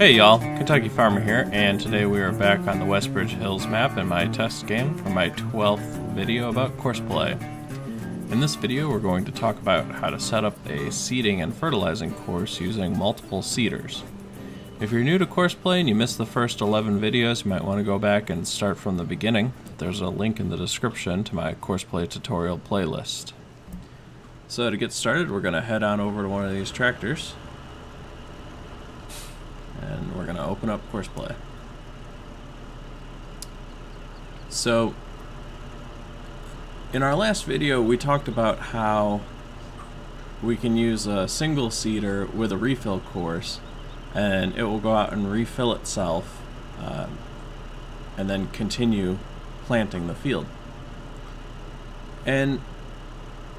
Hey y'all, Kentucky Farmer here, and today we are back on the Westbridge Hills map in my test game for my 12th video about Courseplay. In this video we're going to talk about how to set up a seeding and fertilizing course using multiple seeders. If you're new to Courseplay and you missed the first 11 videos, you might want to go back and start from the beginning. There's a link in the description to my Courseplay tutorial playlist. So to get started, we're going to head on over to one of these tractors. And we're going to open up Courseplay. So, in our last video we talked about how we can use a single seeder with a refill course, and it will go out and refill itself and then continue planting the field. And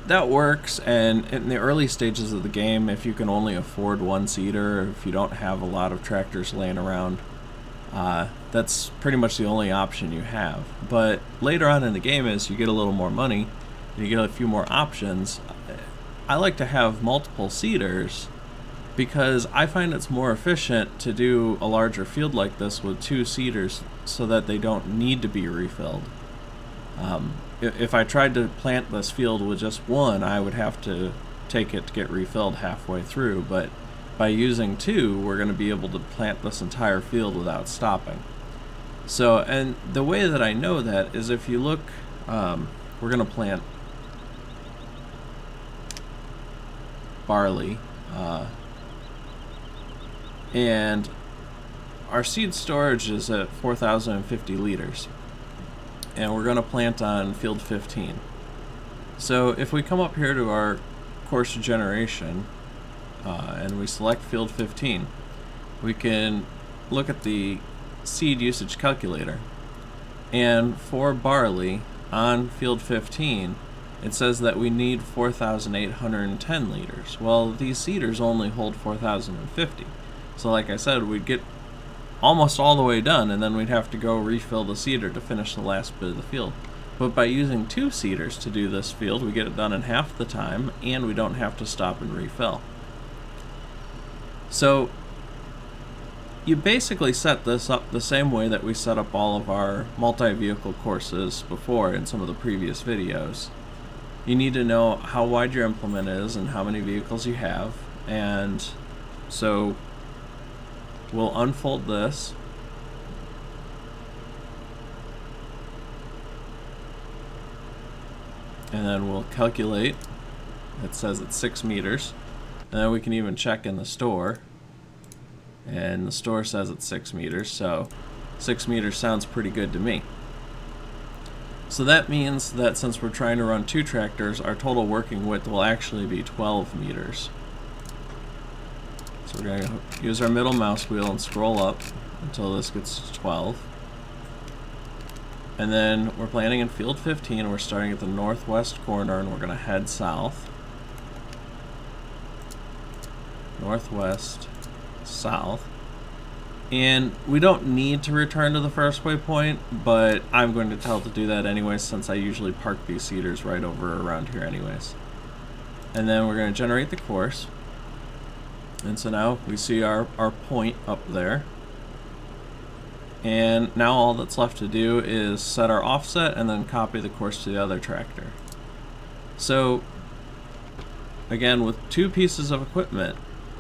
that works, and in the early stages of the game, if you can only afford one seeder, or if you don't have a lot of tractors laying around, that's pretty much the only option you have. But later on in the game, as you get a little more money, and you get a few more options, I like to have multiple seeders because I find it's more efficient to do a larger field like this with two seeders so that they don't need to be refilled. If I tried to plant this field with just one, I would have to take it to get refilled halfway through, but by using two, we're going to be able to plant this entire field without stopping. So, and the way that I know that is if you look, we're going to plant barley, and our seed storage is at 4,050 liters. And we're going to plant on field 15. So if we come up here to our course generation and we select field 15, we can look at the seed usage calculator. And for barley on field 15, it says that we need 4,810 liters. Well, these seeders only hold 4,050. So like I said, we'd get almost all the way done, and then we'd have to go refill the seeder to finish the last bit of the field. But by using two seeders to do this field, we get it done in half the time, and we don't have to stop and refill. So you basically set this up the same way that we set up all of our multi-vehicle courses before in some of the previous videos. You need to know how wide your implement is and how many vehicles you have, and so we'll unfold this, and then we'll calculate. It says it's 6 meters, and then we can even check in the store, and the store says it's 6 meters, so 6 meters sounds pretty good to me. So that means that since we're trying to run two tractors, our total working width will actually be 12 meters. So we're going to use our middle mouse wheel and scroll up until this gets to 12. And then we're planting in field 15. We're starting at the northwest corner, and we're going to head south. Northwest, south. And we don't need to return to the first waypoint, but I'm going to tell it to do that anyways, since I usually park these seeders right over around here anyways. And then we're going to generate the course. And so now we see our point up there. And now all that's left to do is set our offset and then copy the course to the other tractor. So again, with two pieces of equipment,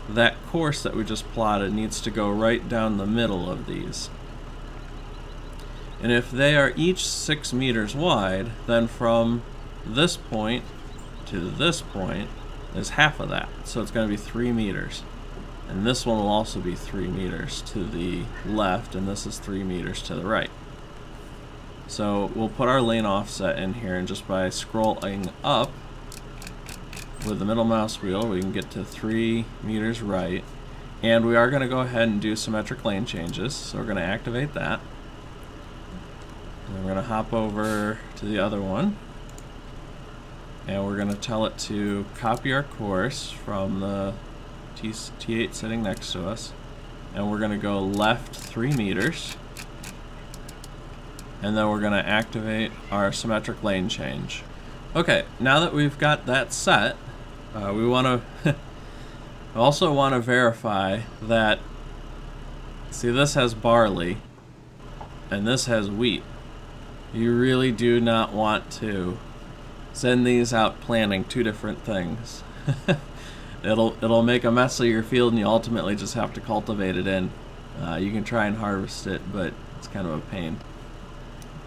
that course that we just plotted needs to go right down the middle of these. And if they are each 6 meters wide, then from this point to this point is half of that. So it's going to be 3 meters. And this one will also be 3 meters to the left, and this is 3 meters to the right. So we'll put our lane offset in here, and just by scrolling up with the middle mouse wheel, we can get to 3 meters right. And we are going to go ahead and do symmetric lane changes, so we're going to activate that. And then we're going to hop over to the other one. And we're going to tell it to copy our course from the T8 sitting next to us, and we're going to go left 3 meters, and then we're going to activate our symmetric lane change. Okay, now that we've got that set, we want to also want to verify that See, this has barley, and this has wheat. You really do not want to send these out planting two different things. It'll make a mess of your field, and you ultimately just have to cultivate it in. You can try and harvest it, but it's kind of a pain.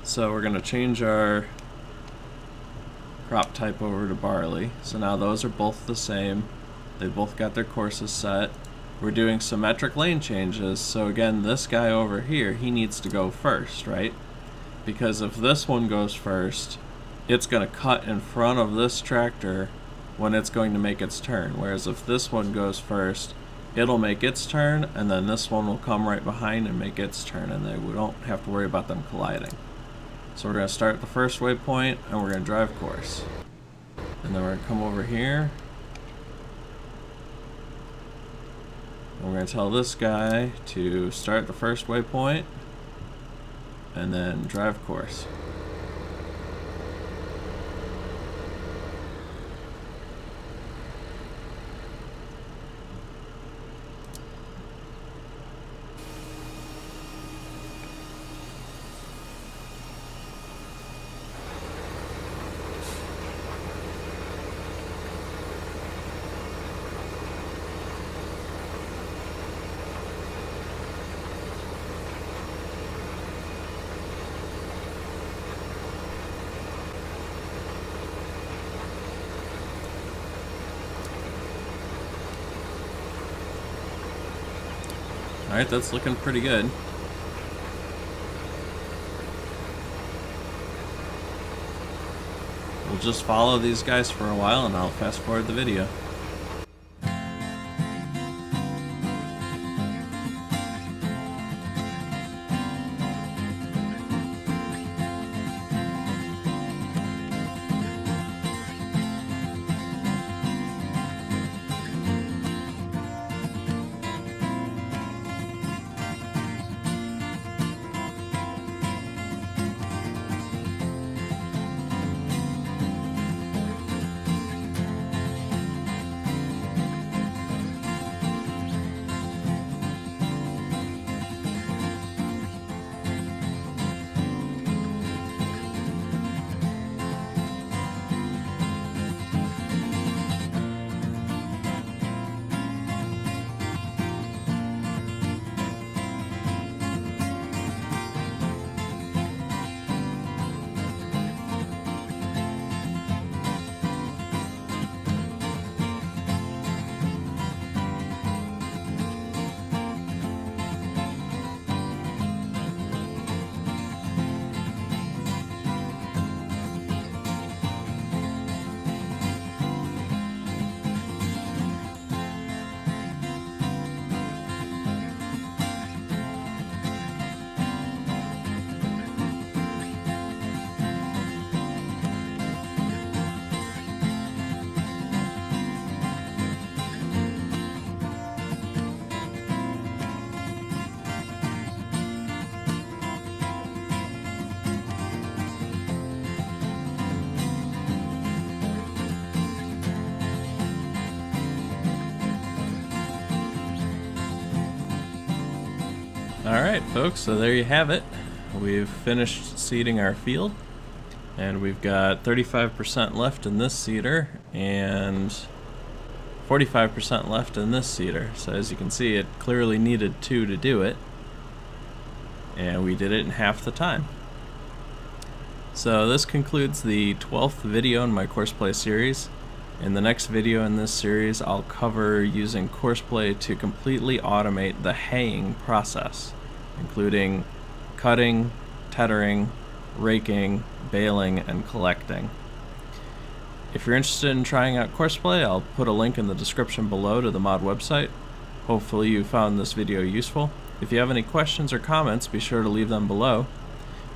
So we're going to change our crop type over to barley. So now those are both the same. They both got their courses set. We're doing symmetric lane changes. So again, this guy over here, he needs to go first, right? Because if this one goes first, it's going to cut in front of this tractor when it's going to make its turn. Whereas if this one goes first, it'll make its turn, and then this one will come right behind and make its turn, and we don't have to worry about them colliding. So we're going to start at the first waypoint, and we're going to drive course. And then we're going to come over here. And we're going to tell this guy to start at the first waypoint, and then drive course. Alright, that's looking pretty good. We'll just follow these guys for a while, and I'll fast forward the video. Alright folks, so there you have it. We've finished seeding our field, and we've got 35% left in this seeder and 45% left in this seeder. So as you can see, it clearly needed 2 to do it, and we did it in half the time. So this concludes the 12th video in my Courseplay series. In the next video in this series, I'll cover using Courseplay to completely automate the haying process, including cutting, tethering, raking, baling, and collecting. If you're interested in trying out Courseplay, I'll put a link in the description below to the mod website. Hopefully you found this video useful. If you have any questions or comments, be sure to leave them below.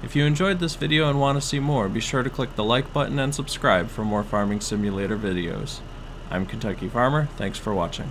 If you enjoyed this video and want to see more, be sure to click the like button and subscribe for more farming simulator videos. I'm Kentucky Farmer, thanks for watching.